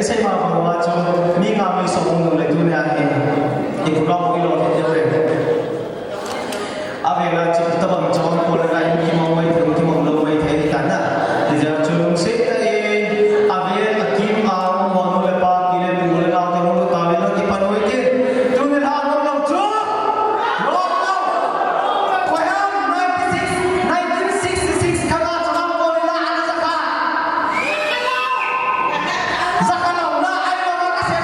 sai ma ma wa chu mi nga mi so ngong le tu na e ku lo ki lo te re ave la chu ta bang chong ko la ai ki mo mai thong ki mo lo mai thai ta na de ja chu se ta e ave la ki ma mo no le pa ki le bu le na te mo ta le lo ki pa no ke tu ne ha no lo chu lo lo ko ha 1966 ka ma cha ma ko le la an za ka zakana na ai lo ka se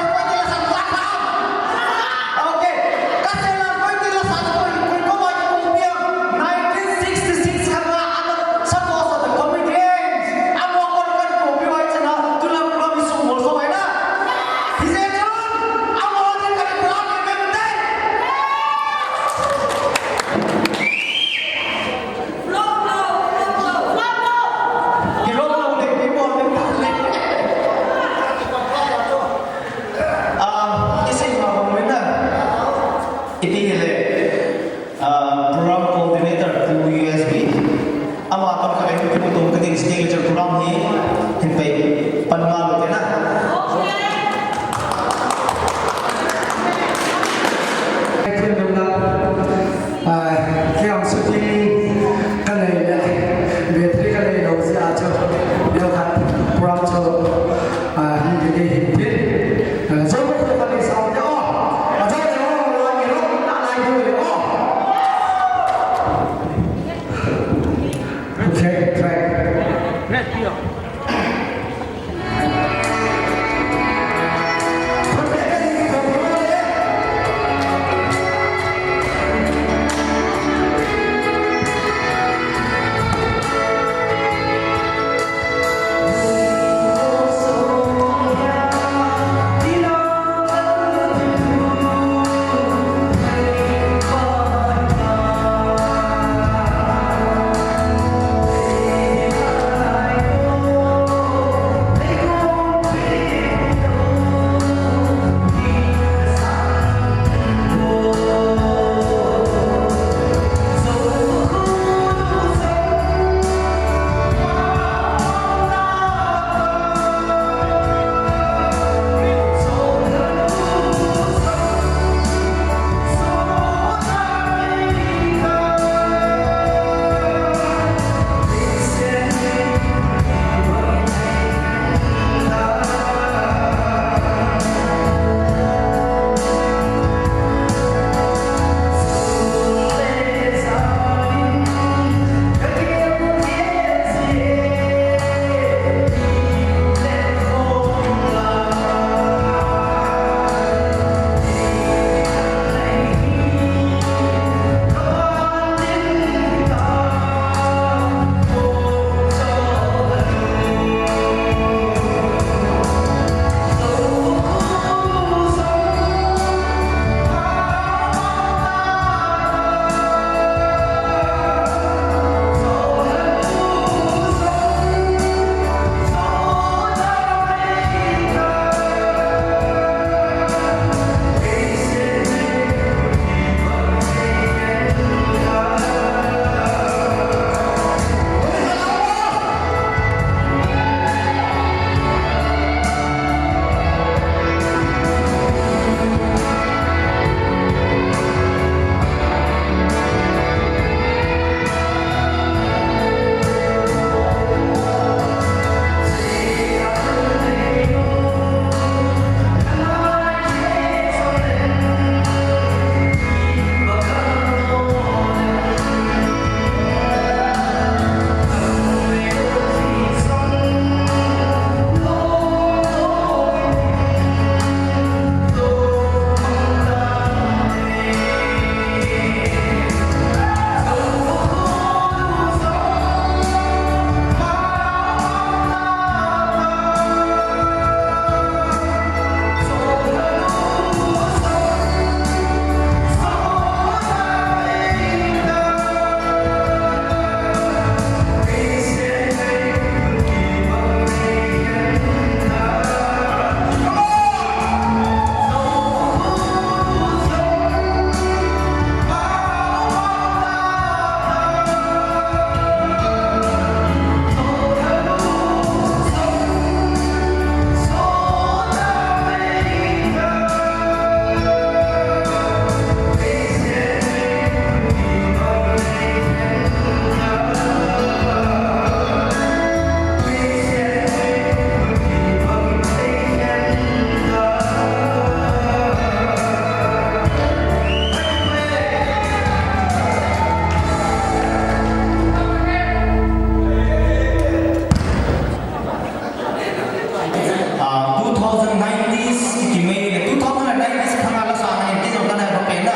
2090s kimi 2090s khana la sa na ti no kana ba pena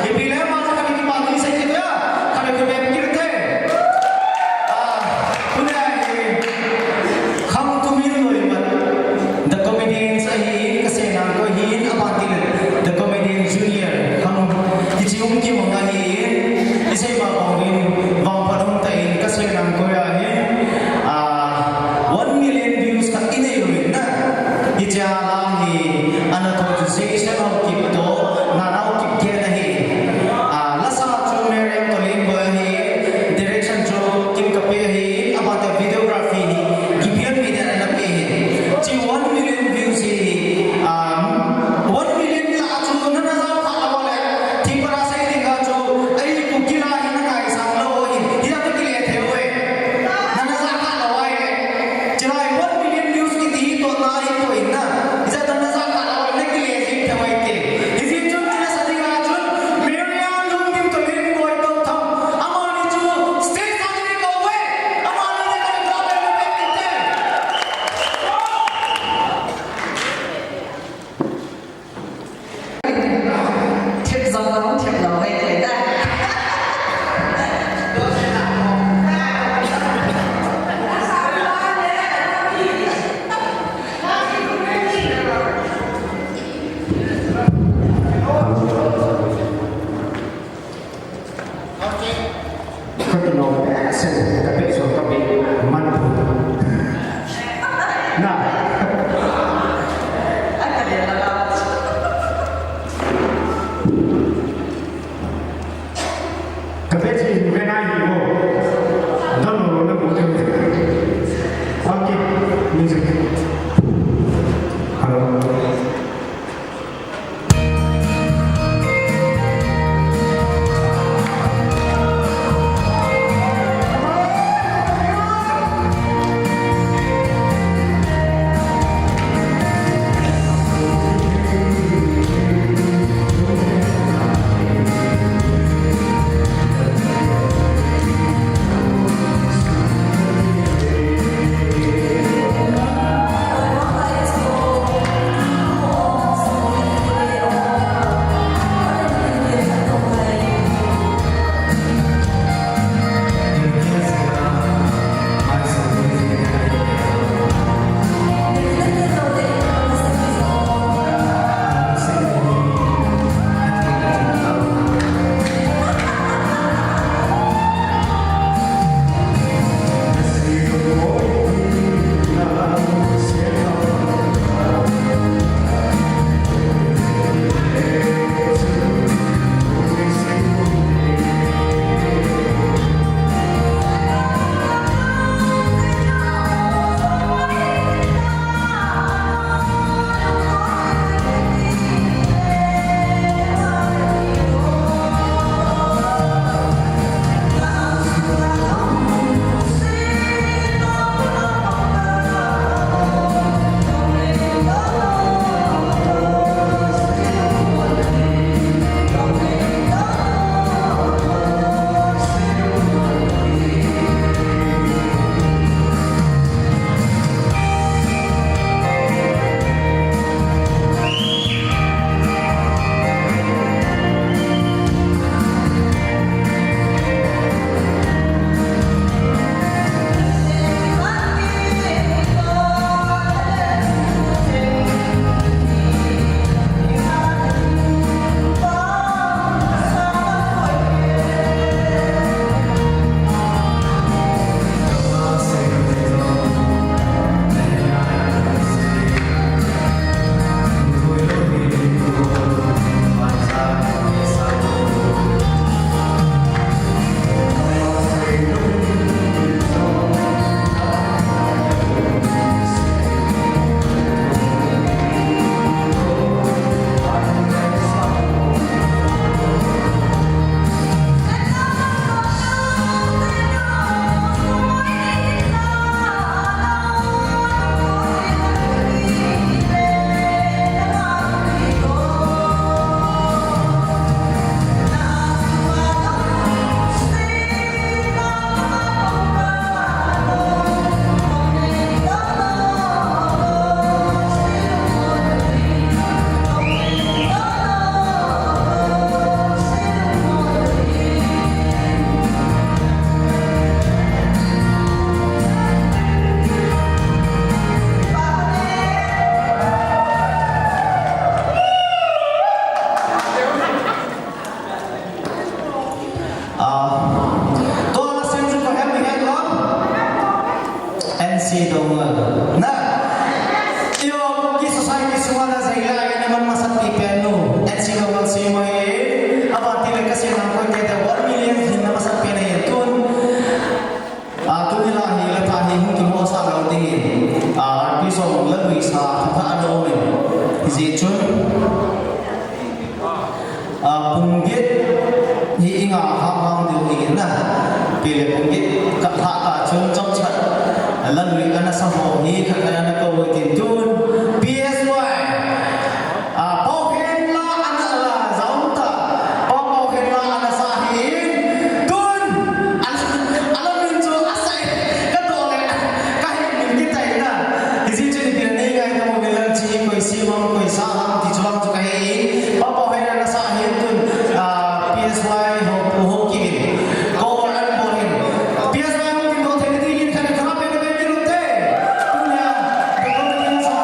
ipile ma sa kami ki pagi sa ki ya kami ko be kirte punya kham tu min loi ba the comedians ahi kasena ko hin apatil the comedian junior kham kichum ki monga hi isai ma bongin wang padum tai kasena ko ya hi 1 million views ka inay rin na ija lahi ano to sensation of kipto na raw kipke nahi lasa chu mere to limbo hi direction chu kim kape hi about the videography hi gibian media na pe hi ji 1 million views hi 1 million la chu na na sa pha awale thi para sai dinga chu ai ku kila hi na kai sang lo hi hi na ke le the we na na sa pha lo ai chilai 1 million views ki ti to na hi ko inna isa to na sa pha lo ne ke le thi the wai ke isi chu na sa dinga chu meria lung dim to lim boy to tham amani chu state sa ni ko we amani ne ko problem ne pe te Thiệt giống lắm, thiệt là vậy thế đấy. Continuo a essere capisco no Anh phải là đâu? capisci when I go don't know okay music hello Let's go. gì chun cùng biết hi nga ham điều gì na kể cùng biết các hạ cả chung trong trận lần luyện anh sang hồ hi các anh câu tiền chun PSY bao khen la anh là giống ta bao khen la anh sa hi chun anh mình cho asai cái đồ này cái mình biết tay na thì gì chuyện tiền này ngay trong một cái lần chỉ coi siêu coi sa ham thì cho làm cho cái bao khen anh sa hi chun PSY ho ki ko anh bo hin PSY ho ki do the di yin kan khara pe pe ni lu te tunya ko ko ni sa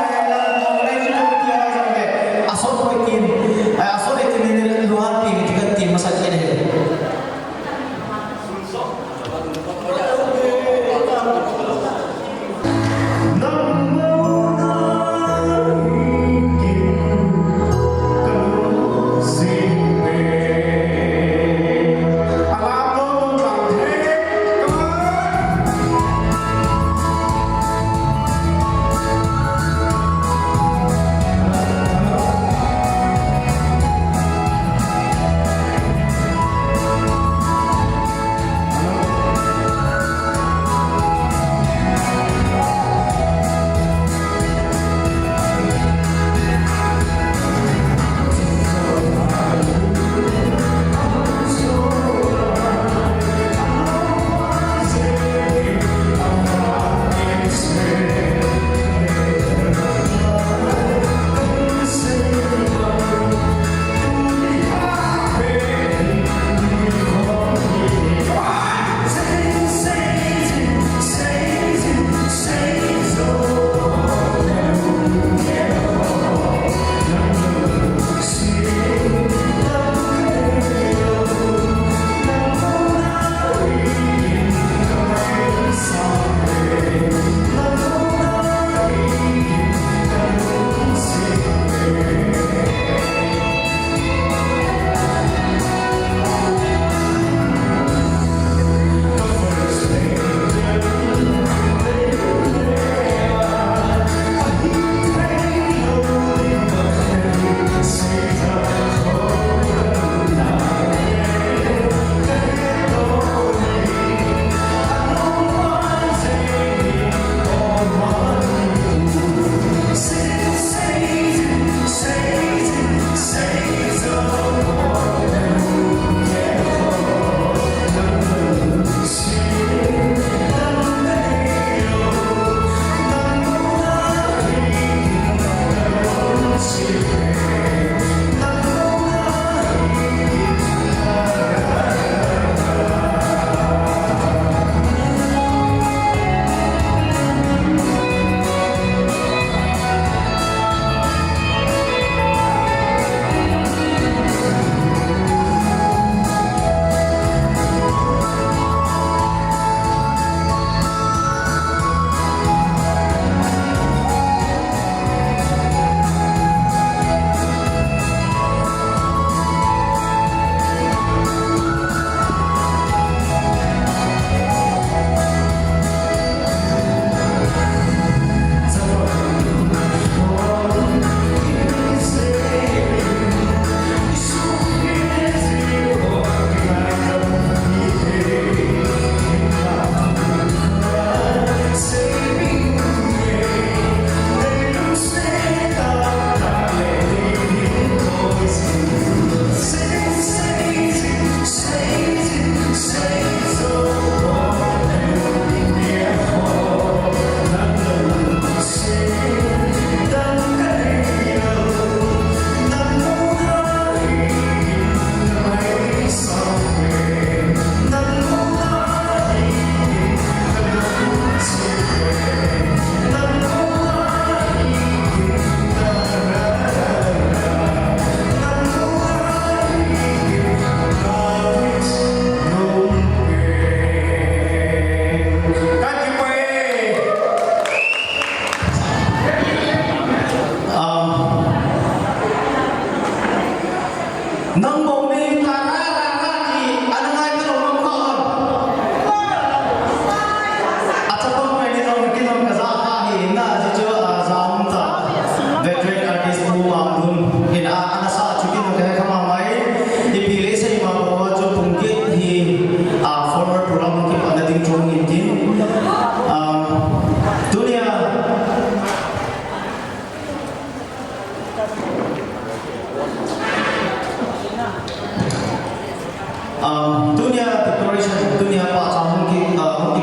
dunia decoration dunia pasang mungkin kau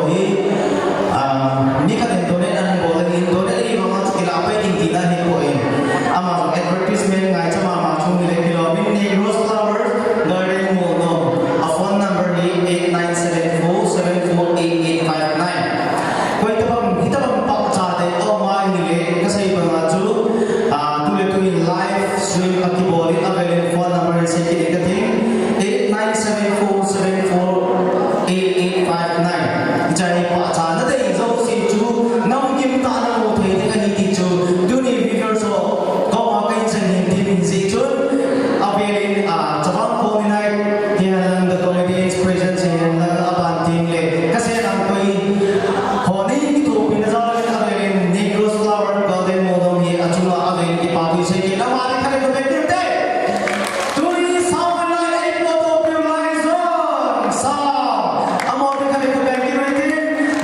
ini ni kan internet dan boleh internet ini memang sekali apa yang kita ni kau ini ama advertisement ngai cuma macam ni lagi lobby ni rose flower garden mono a phone number ni 8974748859 kau itu pun kita pun pak cahaya oh mai ni le kasih pengacu tulis tulis live stream kaki boleh available phone number saya kira keting 8974748859 jadi pak cahaya tu itu sih tu nam kim tanah motor ini kan itu tu dunia video so kau makan seni tim sih tu available cabang phone ni yang the comedy presence yang apa tim le kasih nam koi phone ini tu pindah zaman available negros flower golden model ni acuma available di pagi saya kira mari kali tu betul deh tulis sound like photo purizer sound amor kali tu betul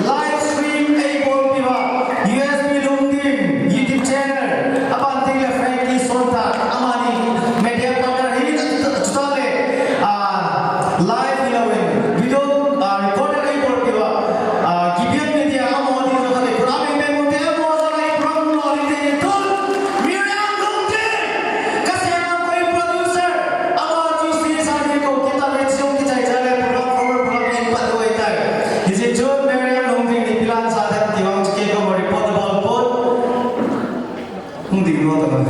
live stream able piwa USB lungdim YouTube channel apa tinggal Frankie Sonta amani media partner ini sudah le live ilawin video recorder able piwa gibian media amor di sana le kami memang demo sana program lori itu Miriam lungdim kasih nama koi producer amor justru sana ko kita reaction kita jaga program forward program empat dua itu is it John Miriam lungdim di pilihan sahaja tiwang cekik ko report about pun hindi mo teman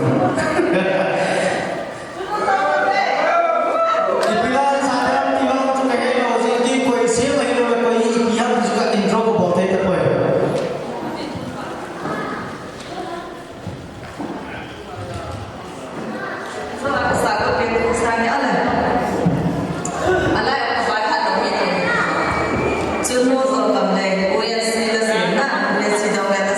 pilihan sahaja tiwang cekik ko cekik ko siapa yang ko yang juga intro ko bote itu ko So aku satu pintu sana ada. Alai aku baca dong ini. Cuma so kamleng, uya sila sila, mesti dong ada.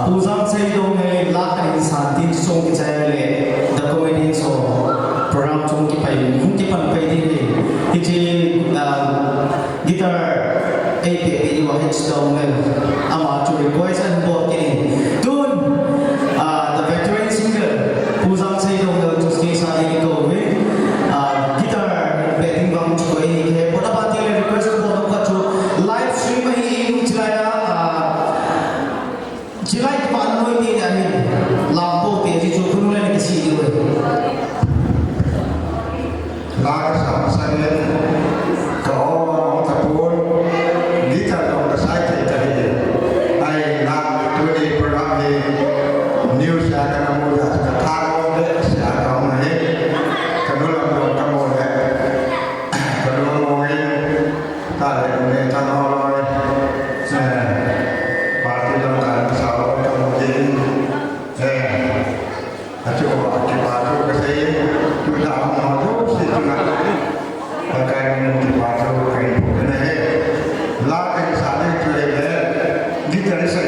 Pusang saya dong lakukan insan song kita le, the comedy so program song kita ini, mungkin pai ini, gitar, itu wahid dong le, ama curi koi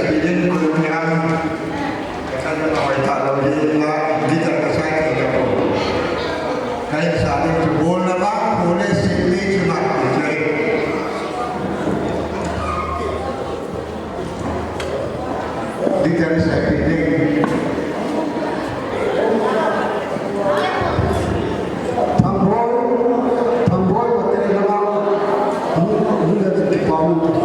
bị đến cùng nhau cái nó hỏi thật là đi là đi thật là sai thì là cái sao thì bốn là bác bốn là sinh lý cho mặt của chơi đi thật sai thì đi thằng bố mà tên nó không được thì phòng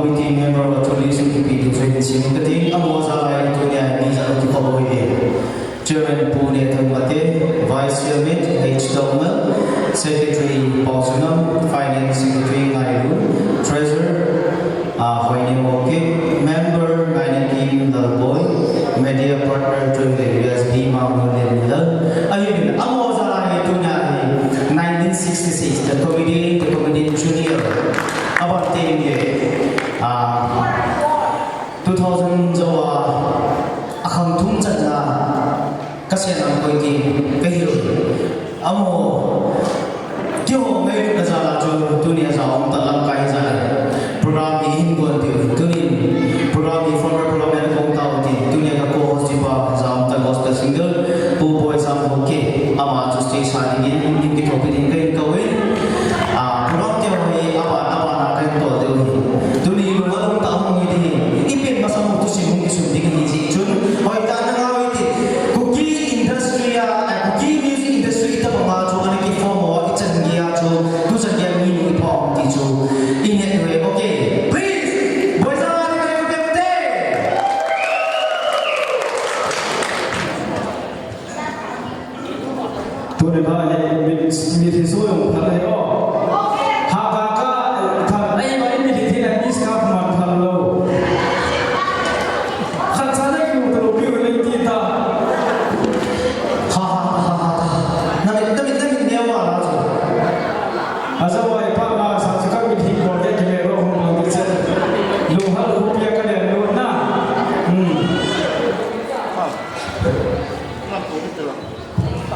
committee member of the Tourism Committee Training Committee Amoza Itunya Niza Tipoe Chairman Pune Thamate Vice Chairman H. Dongmel, Secretary Paul Sunam, Finance Secretary Ngairu, Treasurer Hoine Moke, Member Ngainan Kim Dalboy, Media Partner to the USB Mahmoud Ayun, ang Ozara ito na 1966, the Comedian Junior, about 10 years. 2000 jawa akham thum chana kasian am koi ki kahiro amo kyo me na jala jo dunia sa om talam kai ja program ni hin gon ti tunin program ni former program ni kong tao ti dunia ka ko host ba sa om ta gospel single pu boy sam hoke ama jo stage sa ni ni ki topi din kai ka we program ti hoi aba na kai to de tuni lu ngalong ta mo ni ipin masam tu si mung isu ding ni si chun hoi ta na ngawi ti cookie industry cookie music industry ta pa jo ani ki form wa ichan gia jo tu sa gia ni ni pom ti jo in it way okay please boys are ready to get there tu ne ba le mi thi so yong pha le o ha ka ka tha ai ba mi thi la mis ka ma pha lo khan sa le ki to bi le ti ta ha na me ne wa la jo asa wa pa ma sa sa ka mi thi ko de ki le ro ho ma ki se lu ha lu pia ka le lo na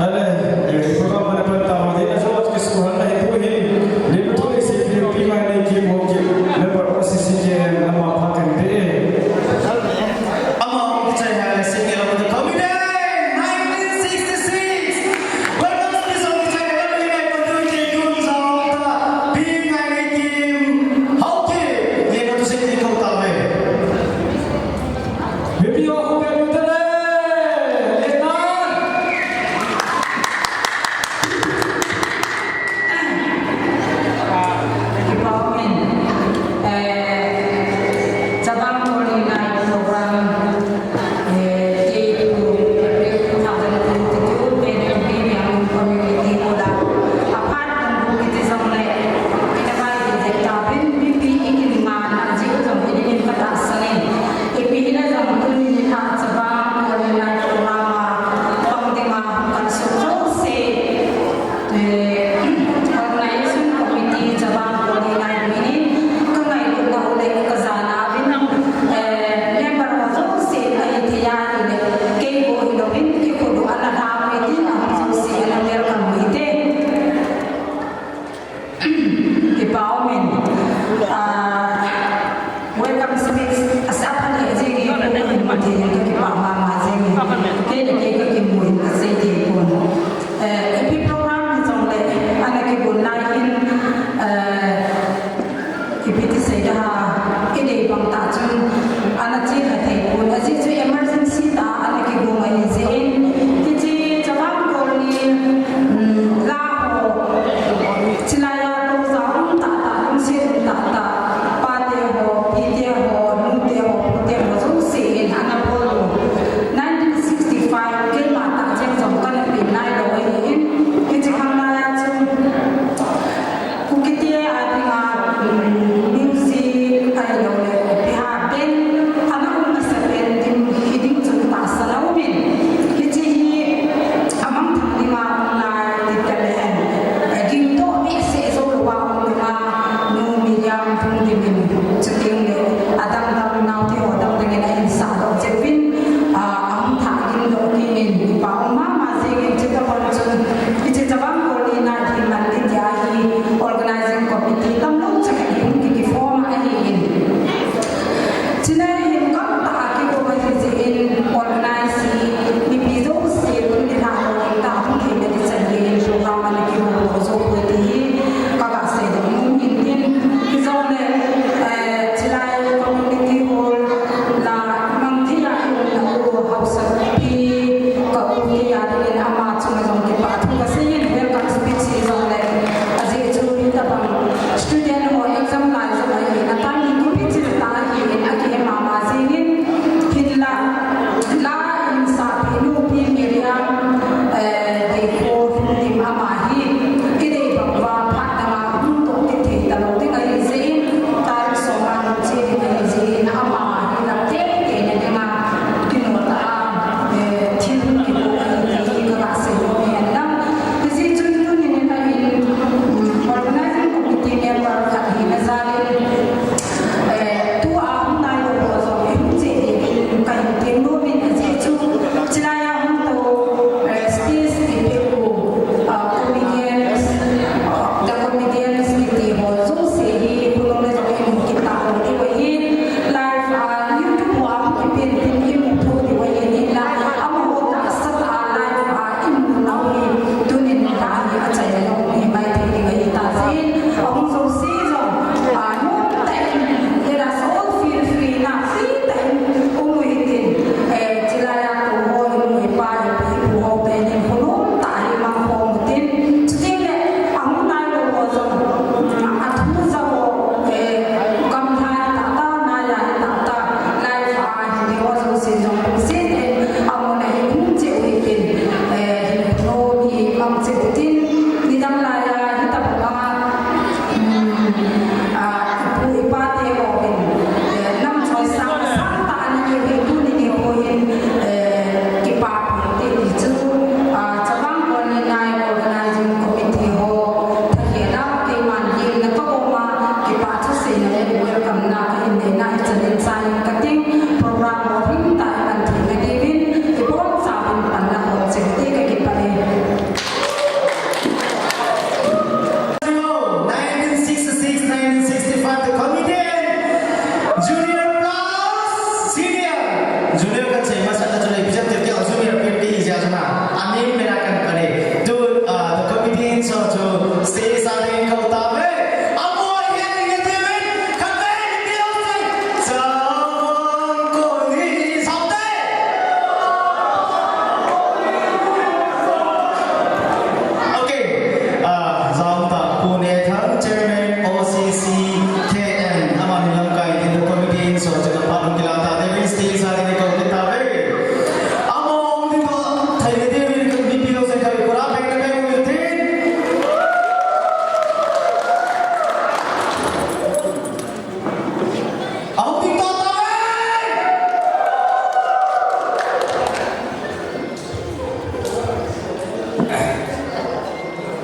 ale program mana pun tahu dia asal kita sekolah dah itu ni lebih tu isi film pi mai ni ki mo ki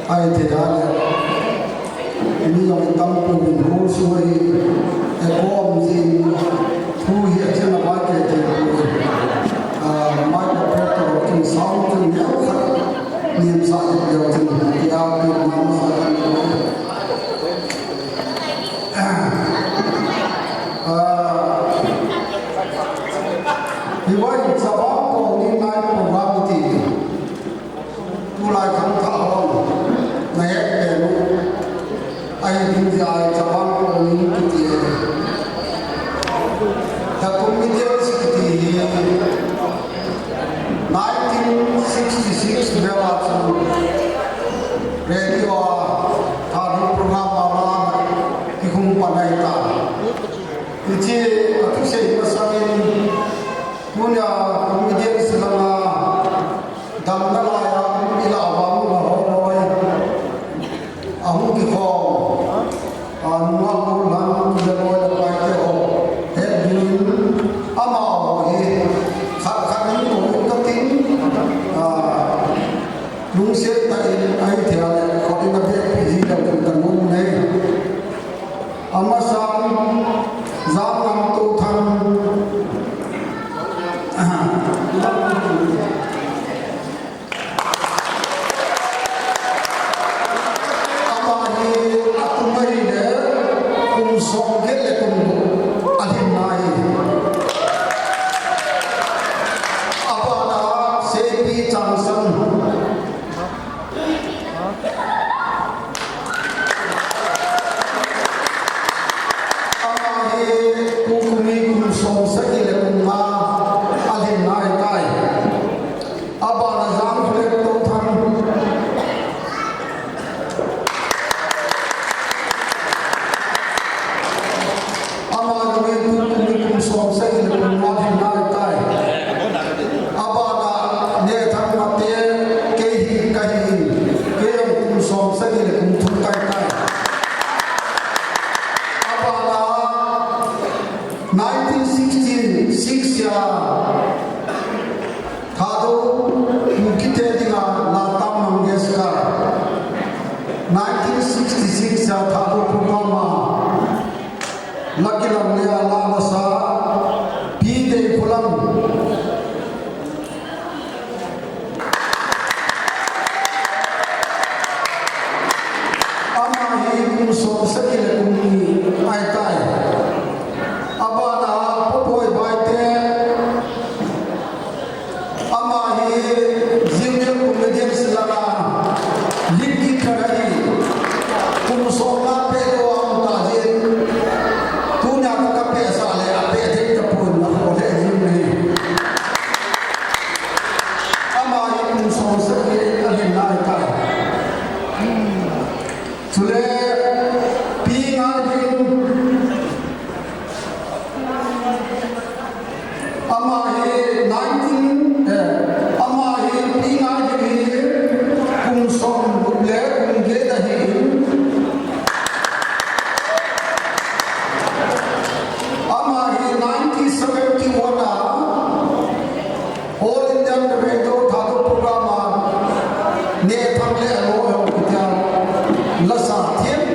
ai thì ra là mi yong tâm của mình hồ suy ecom gì thu hiện trên là bao cái thì mai có phép tổ kinh sáu kinh nhiều khác niệm sa điều thì kia cái nam sa vì vậy sao có những cái program thì tu lại không thảo này cái ai đi ra sao có những cái gì ta cũng biết thì 1966 Belarusian radio thảo program mà cái khung quan này ta thì chỉ cái gì mà sao punya kemudian selama damna laya ila awam bahawai amu ki kho anwa kulan jawai pai ke ho hedin ama hi kha ni ko ka tin lung se ta ai thia ko tin na be ji da kan mun nei ama sam zam nam tu than lasa thiam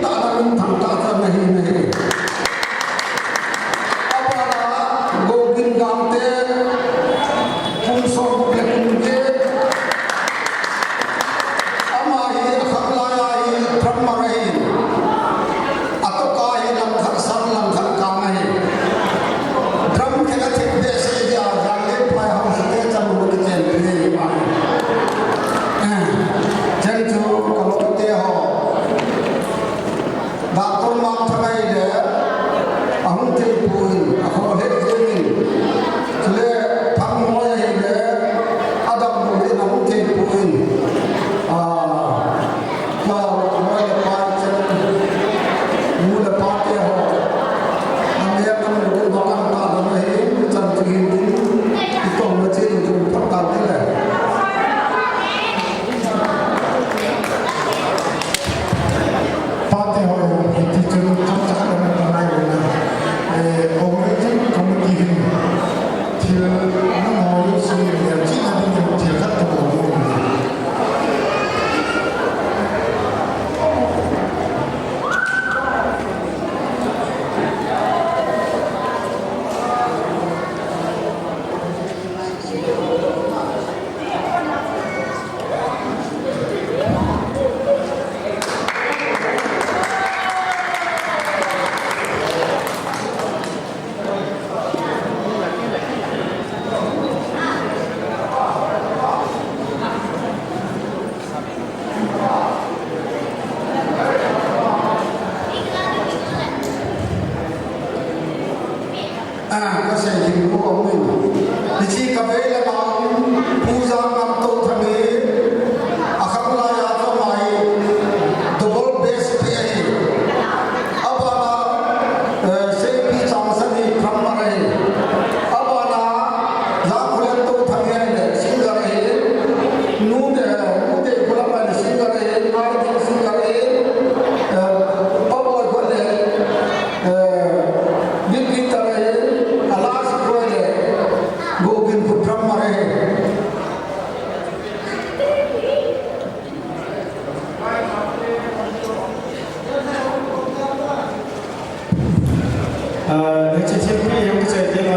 Hãy subscribe cho kênh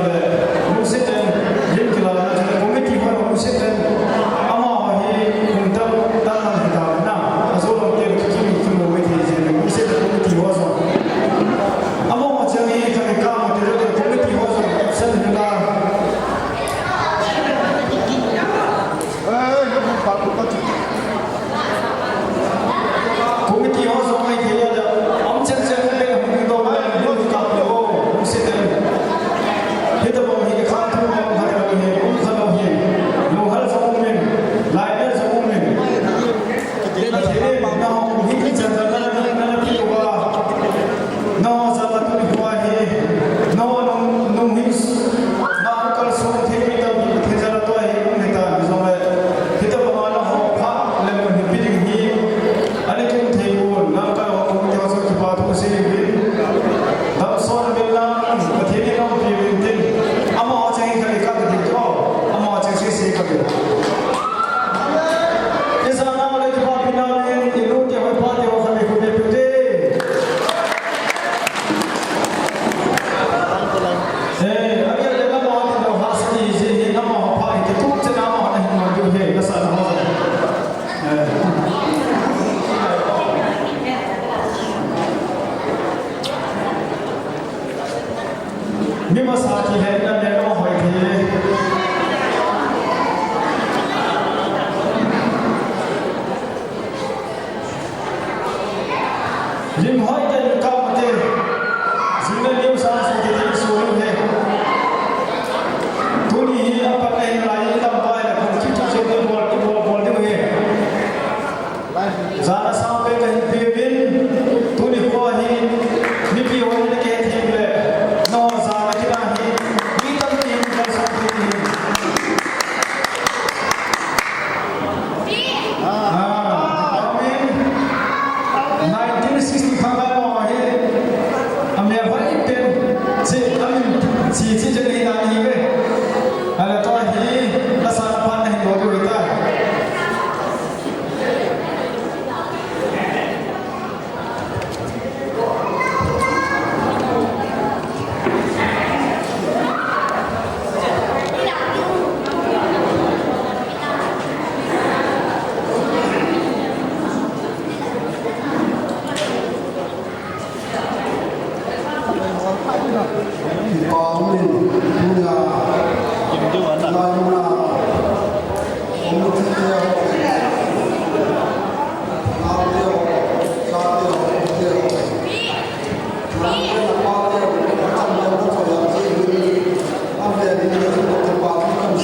Ghiền Mì Gõ để không bỏ lỡ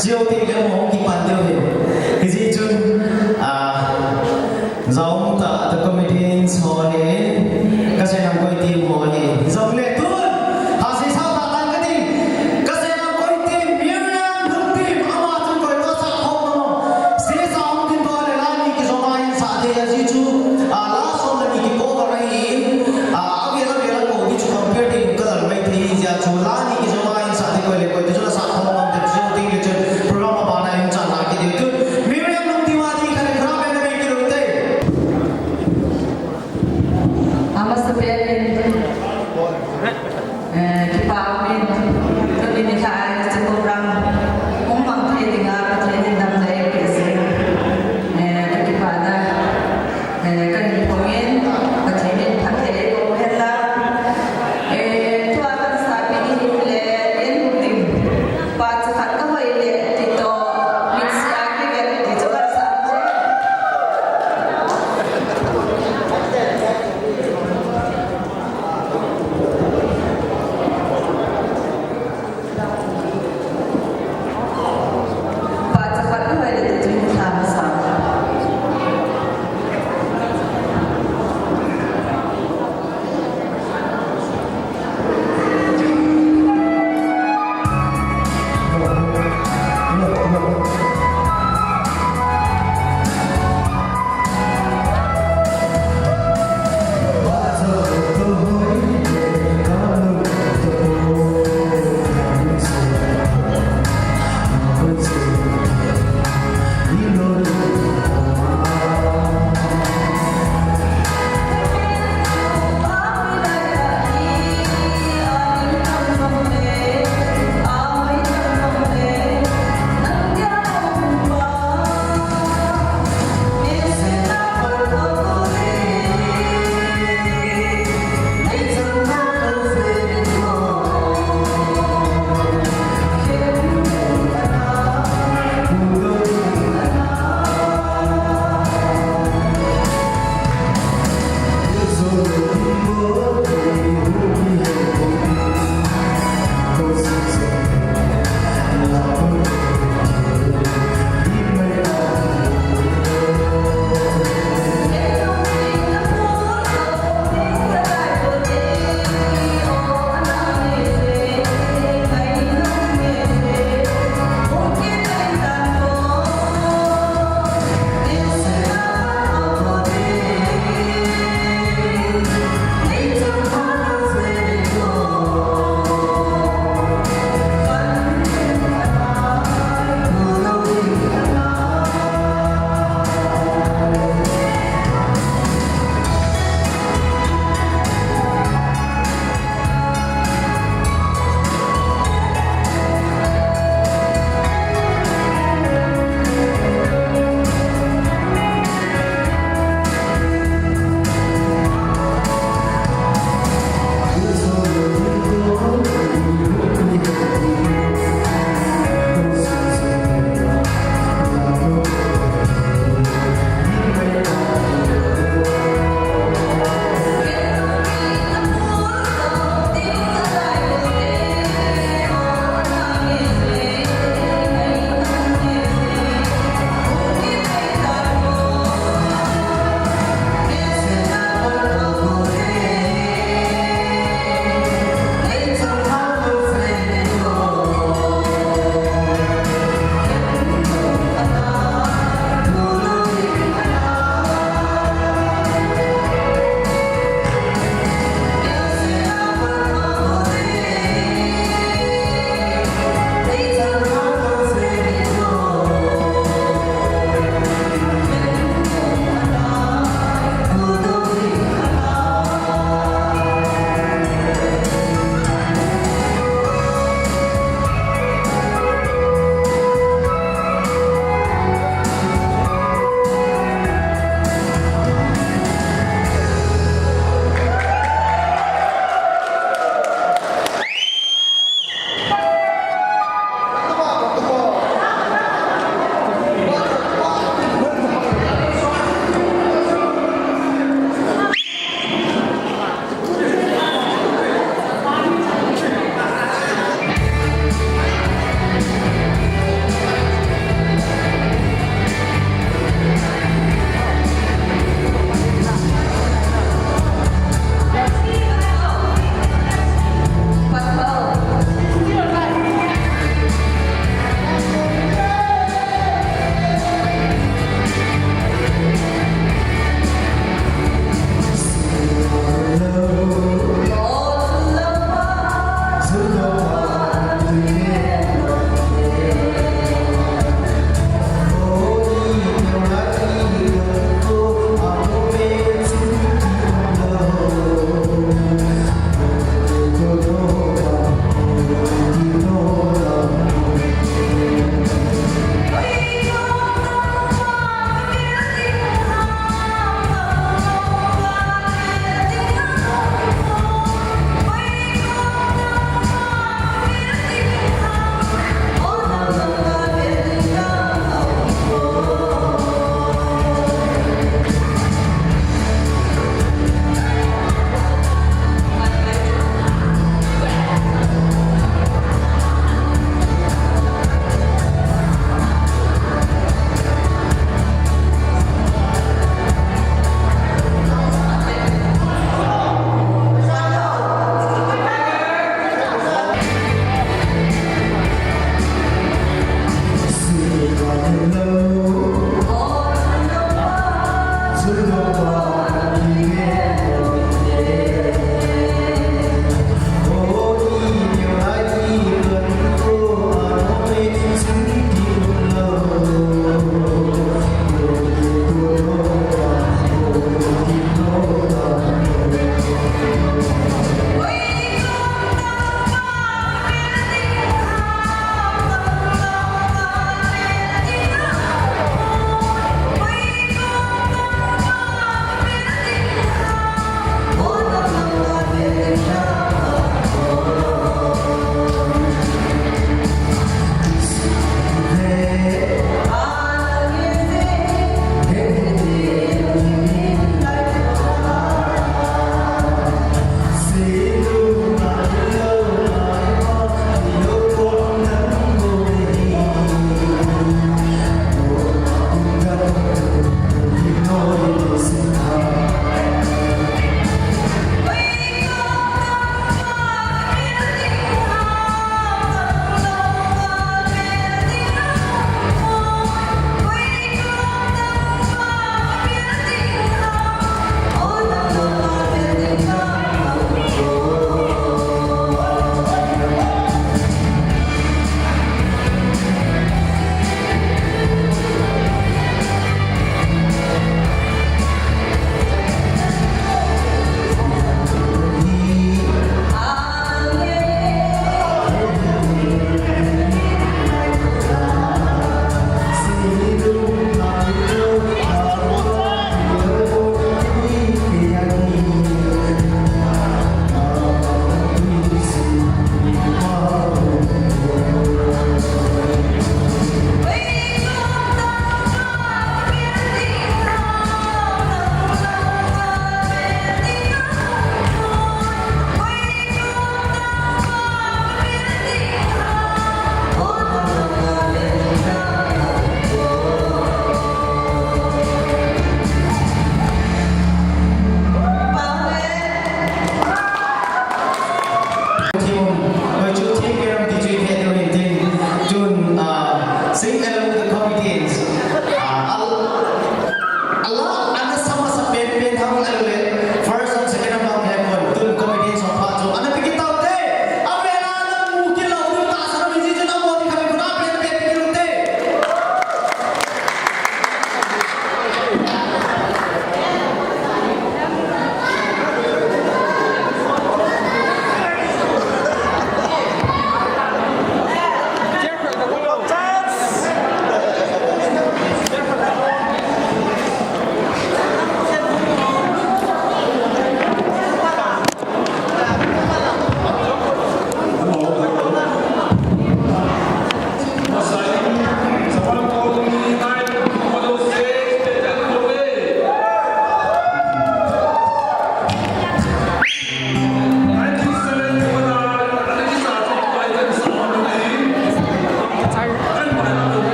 chiều thì cái món kịp bàn tiêu thì cái gì chứ giống ta the comedians họ hết các sẽ làm quay team họ hết giống lệ tuôn họ sẽ sao ta tan cái gì các sẽ làm quay team Miriam lúc team ama chúng tôi có sao không đâu sẽ sao không tin tôi là ni cái giống ai sao thì là gì chứ last one là ni cái cố vào đây bây giờ cố đi chụp compare thì cái là mấy thì giờ chụp lá ni cái giống ai sao thì coi là coi tôi là sao không làm được chiều thì cái program mà bạn ấy chẳng là cái điều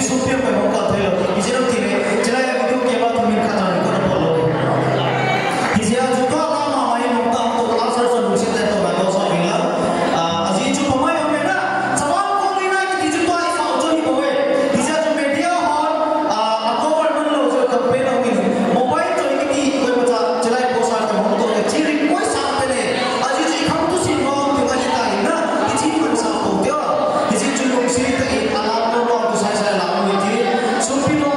सुपियम पे मौका थे इसे लोग तीने चला या वीडियो के बाद तुम इनका जाने को ना बोलो इसे आज जो का काम हमारे मौका हम तो आसर से मुझे तो बातों से मिला अजी जो हमारे हमें ना सवाल को लेना कि तीजु तो ऐसा हो जो ही होए इसे जो मीडिया हॉल गवर्नमेंट लोग जो कंपेन होगी मोबाइल जो है कि कोई बच्चा चलाए पोसा तो हम तो चीरी कोई साथ पे नहीं अजी जी हम तो सिर्फ हम तो कहीं का ही ना इसी में साथ हो गया इसी जो लोग सिर्फ एक आलाप लोग और दूसरा सारा लाभ हुई थी सुपी लोग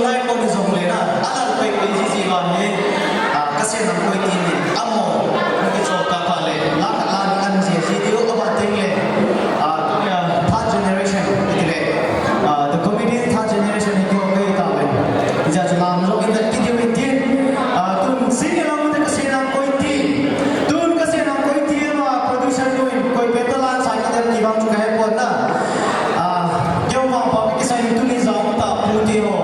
lai ko ni zong le na ala pe pe ji ji ba he ka se nam ko ti ni amo ni so ka ka le la ka la ni an ji ji dio ka ba ting le to ya third generation ti le the committee third generation ni ko ke ta le ja chu lam lo in the ti dio ti tun sin la mo ka se nam ko ti tun ka se nam ko ti ma production no in ko pe to la sai ka dem ti bang chu ka he ko na yo ma ba ki sai tu ni zong ta pu ti ho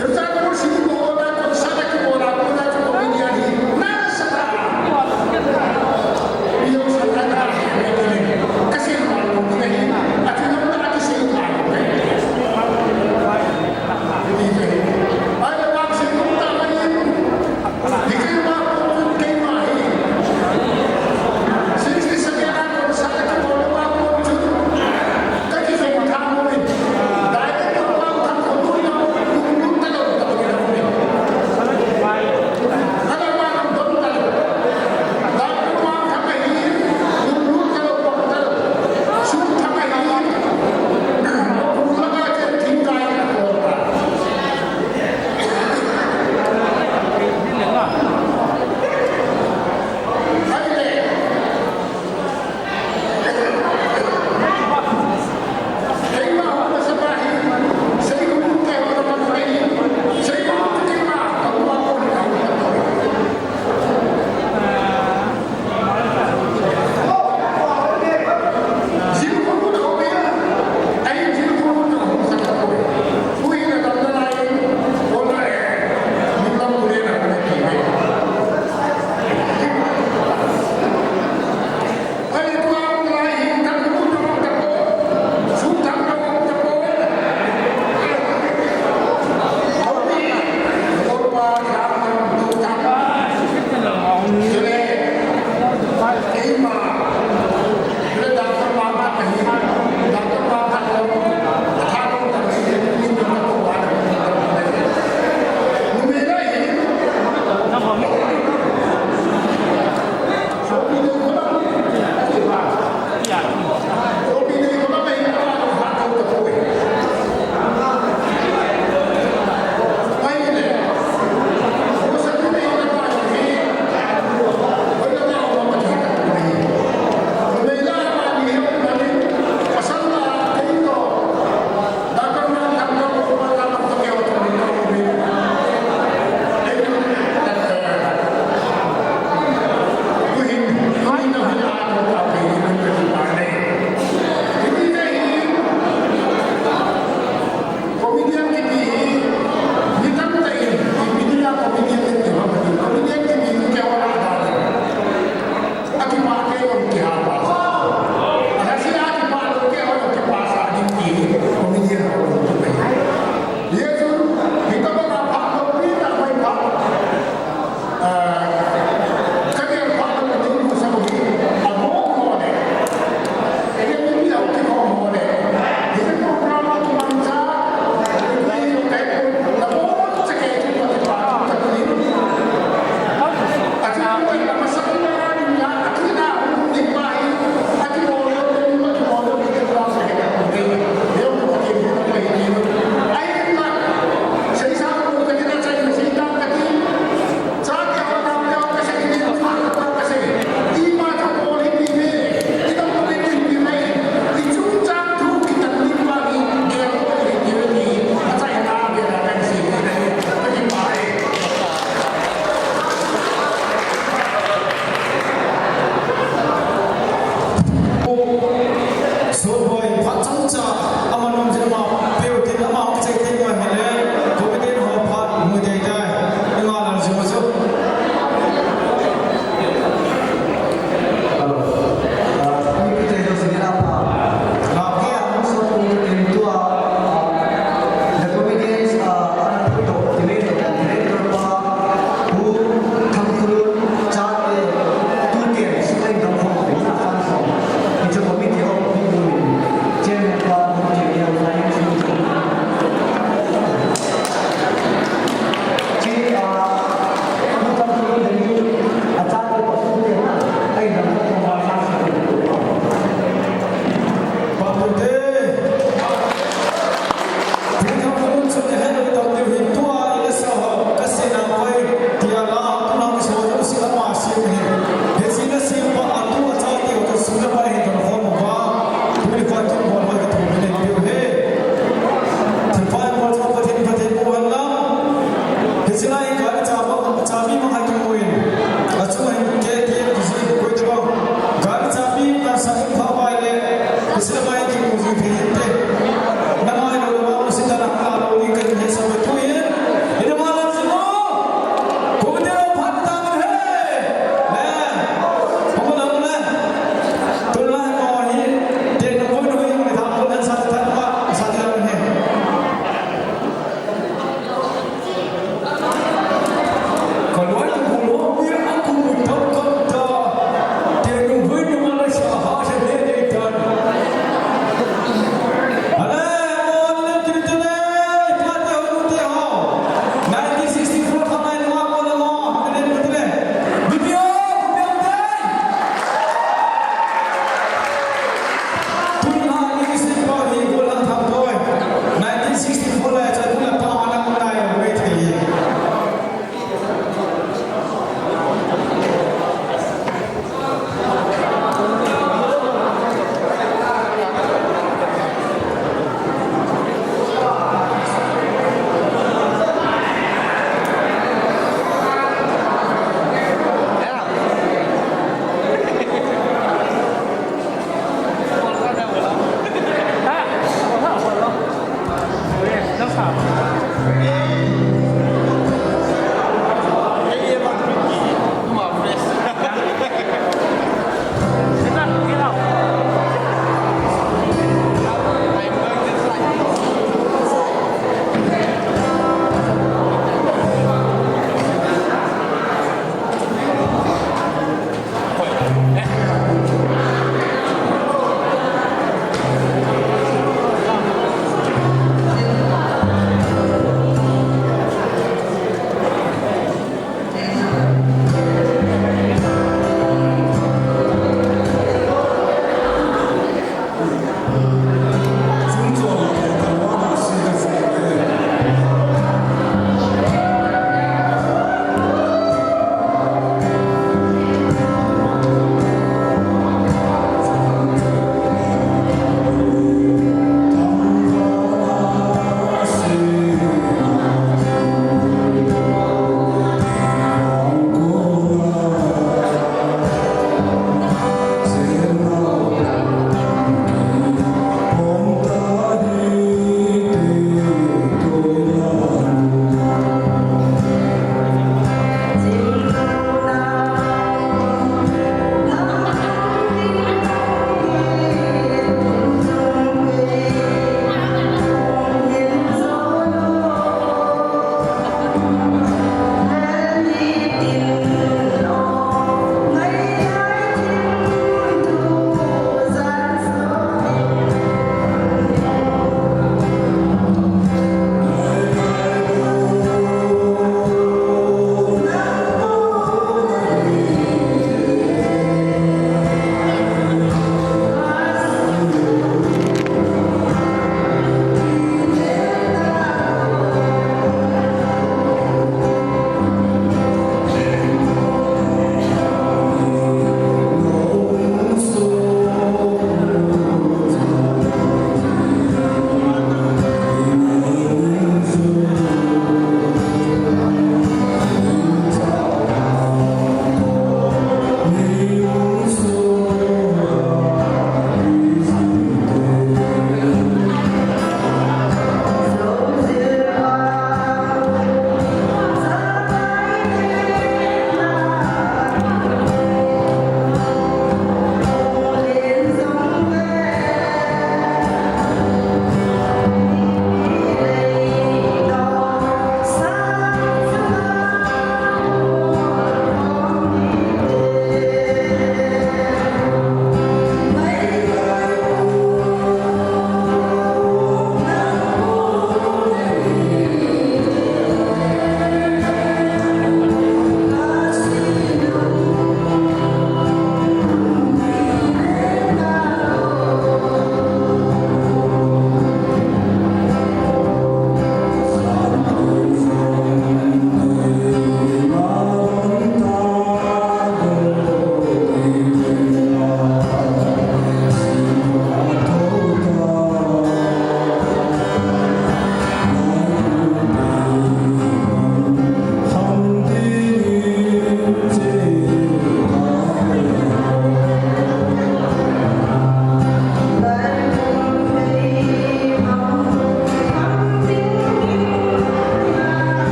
Hãy subscribe cho kênh Ghiền Mì Gõ để không bỏ lỡ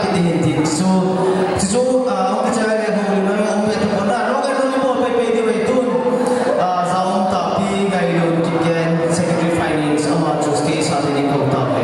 kita hintin so ang kacaya le ho ni ang beto pona no ka no mo pe di waitun zaum tapi gailon kiken secretary finance ama justice sa ni ko ta pe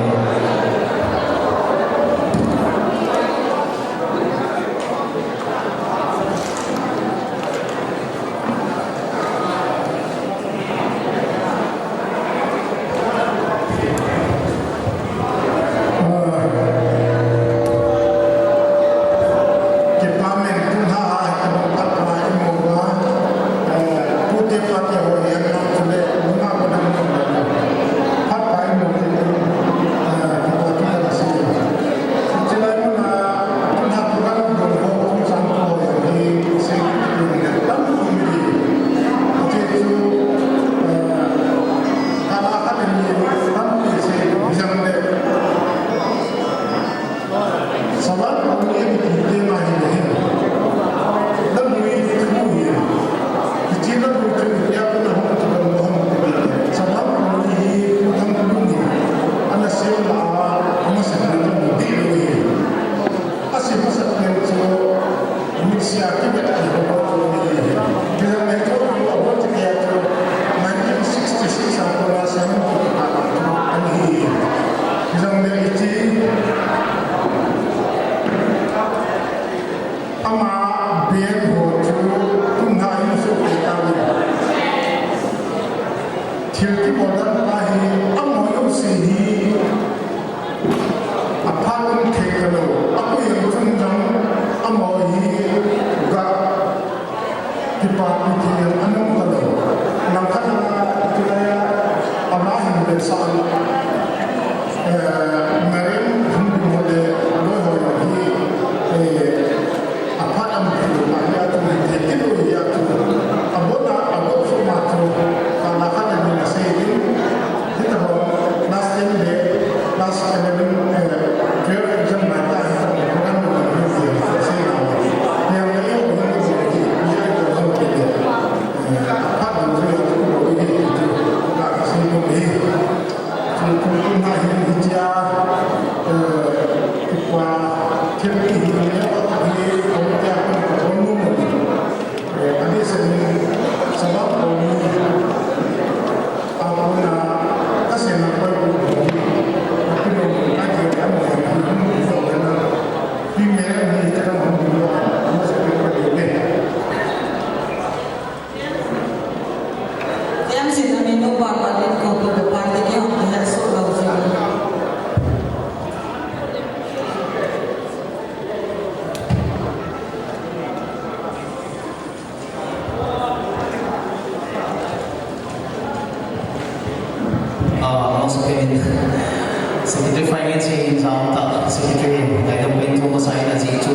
Secretary Finance in Zamta, Secretary, I don't wait to Masai as he to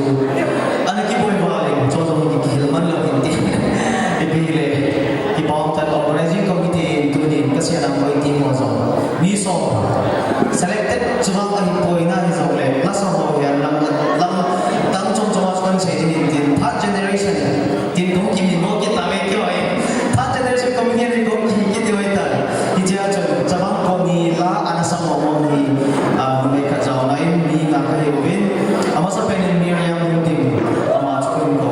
Anakiboy Valley, Jozo Hilman Lavinti, Ipile, he bound that organizing committee to him, Kasiana Pointing was on. We saw selected Chumaka Hipoina is only plus of Hoya, Lam Tom Thomas Concept in third generation, Tim Kim Noki Tavekio, third generation community don't keep it away. He just Javan Pony La and some of the Meka Jauna in being a Kahewin. I must have been in Miriam Tim, a match couldn't go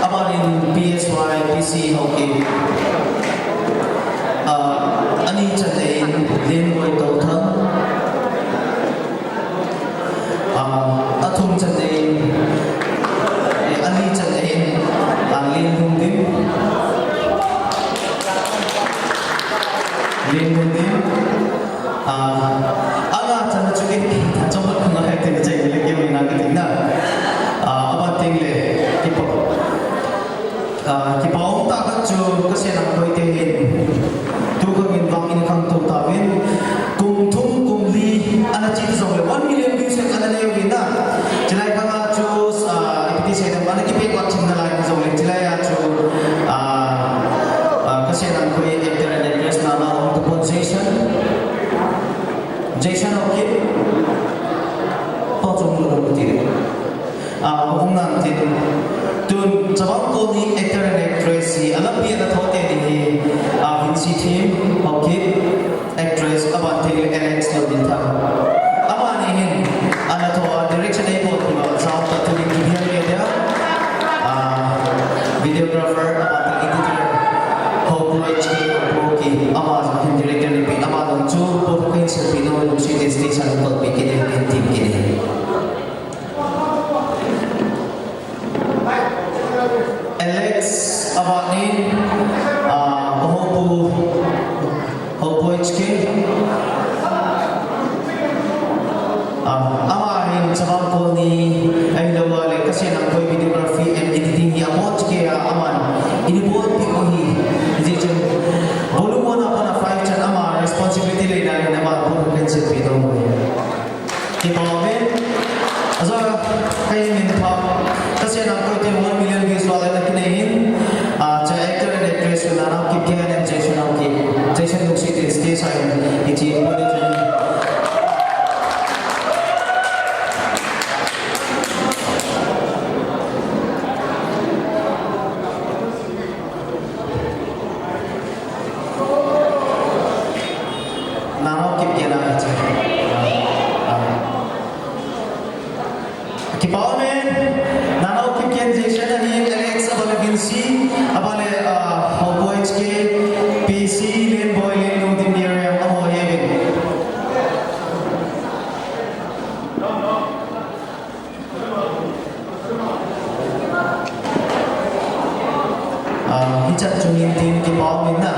about in PSY, PC, okay. Anita Lane, Linwood Daughter, Atum Chade, Anita Lane, Lin Hundin, Aga Chana Chuki, Chomba Kuna Hector, Jay, Nagatina, about Tingle, Kipao Takachu, Kasena Poite, Tukang in Bangin Kanto Tavin, Kum Tum Kum Li, Anachis of 1 million views and Anayavina, Chilaka Chus, it is a Manaki watching the lines of Chilaya to Kasena Poe, actor and actress Nana, the position. Jason okay? Potong dulu betul. Nanti tu jawab kau ni actor and actress si alam dia dah tahu ni Vinci team okay actress abang tadi Alex Lodita OHK amahin sabab ko ni ay lawale kasi ang ko'y videography and editing hi OHK aman inibuot ko hi diyan volume 1 ako na 5 chan ama responsibility lai na mapuro cancel pito mo kita amen asa kay min pa kasi ang ko'y 1 million views wala na kinahin cha actor and actress na naam kip kaya and Jason naam kip Jason yung city stage ay iti pwede dyan Naraw kip kaya na iti Kipaomen, nanaw kip kaya Jason na hi Alexa Balavinci abale OHK PC Lin Boy Lin Nung Dimiriam Amo Hevin Hichat Chungin Tin Kipaomen na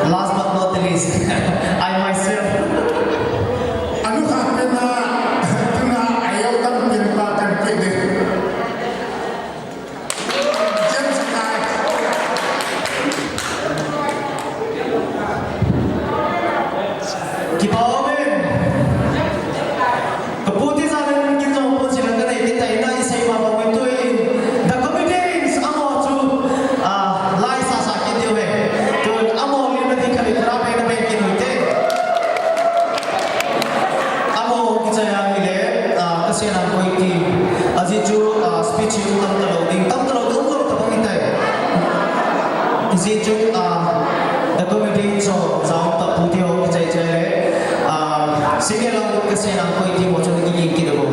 last but not the least I myself Ano ka na ayaw kang pinipatan pwede. Diyan sa tayo. Kipaomen kaputi sa akin kita mo sila ka na ikitay na isa yung mapapintuin the comedians amo to lai sa sakit yun to amo lima di kami kurapay na may kinuite amo kita yang ile kasi na ko iti aziju speech yung tam talaw umur tapang itay aziju the comedians so sa taputi ho kita ite sige lang kasi nang ko iti mo so nagiging kinubo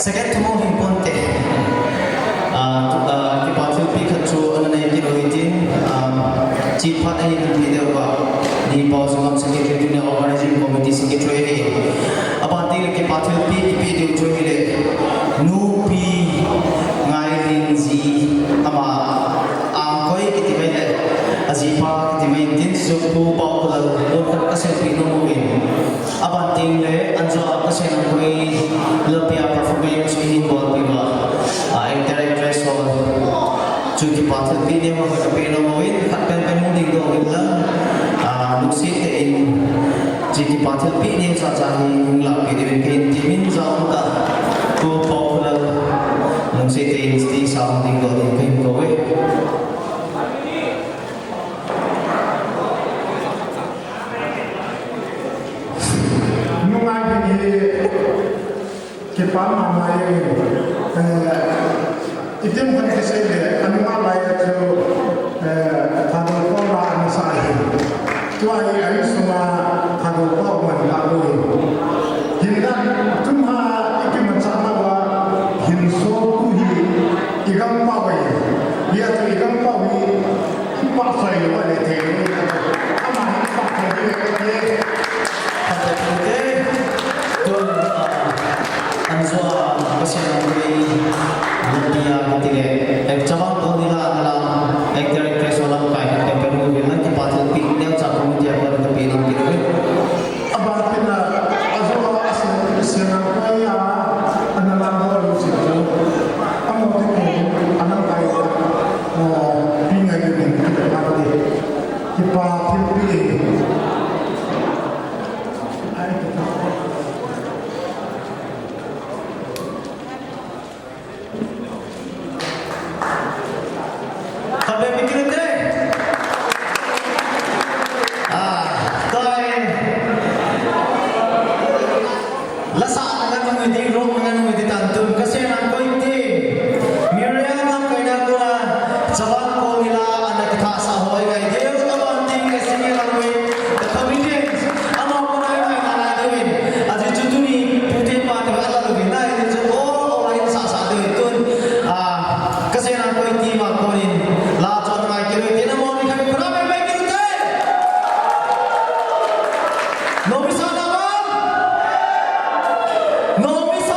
Second to mo importante. Kipatil pi khatru anane kiroitin chipat ai video ba ni boss ngam secretary ni organizing committee secretary abati kipatil pi video joile nu pi ngai rin ji ama angkoi kitimele azipa kitimai din supu ba kala lo ka se pi no win abanting le anjo ka se ngoi lapia performance in ball pi ba directress of Chuki Pathal Pine mo kapino mo win happen pen mo ding do wala luksit in Chuki Pathal Pine sa chahi la pi din ken timin sa ta ko popular luksit in sti sa ding do din ken ko we nunga ni ke pa ma mai item kan ke sai le anuma lai to thado ko la an sai to ai suma thado ko man la lo hindan tumha ikim chama wa hin so ku hi igam pa wa ya to igam pa wi pa sai wa le the ama hi pa ko le ke pada kete to anzo kasi ngoi dunia ketile ek cabang ko nila ala ek directress wala kai ke peru bila ki pathal pi ne chapung dia ko ke piring ki re aba pina azo asan sena ko ya anala ko si to amo ko anang kai pinga ni ni pa ki pa pi No bisa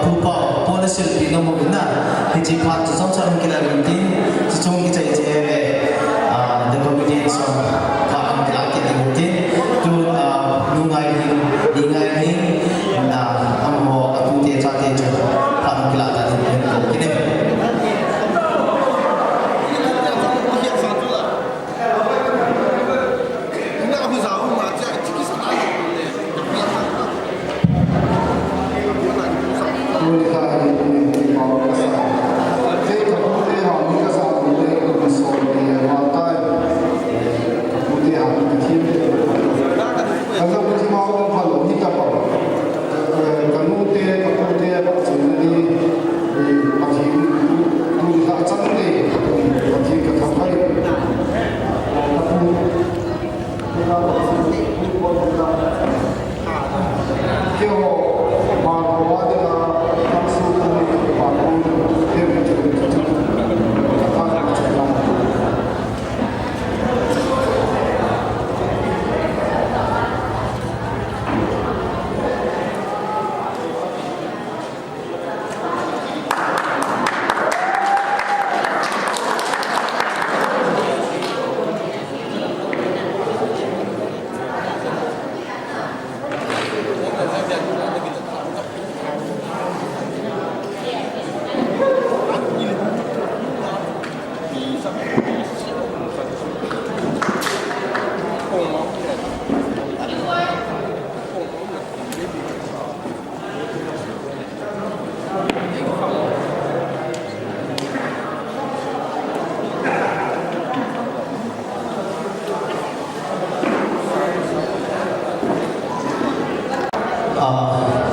pupa pona selfie no mo na hiji phat chu chong charum kila tin chu chong ki chai che the comedian song ka am kila ki tin tu nungai ni na amho atu te cha te chu phat kila ta tin ki ne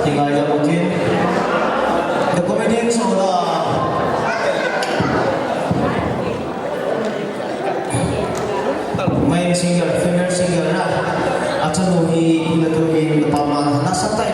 tinggal je mungkin the comedian soda main singer female singer na acan nuhi ila tuhin paman nasata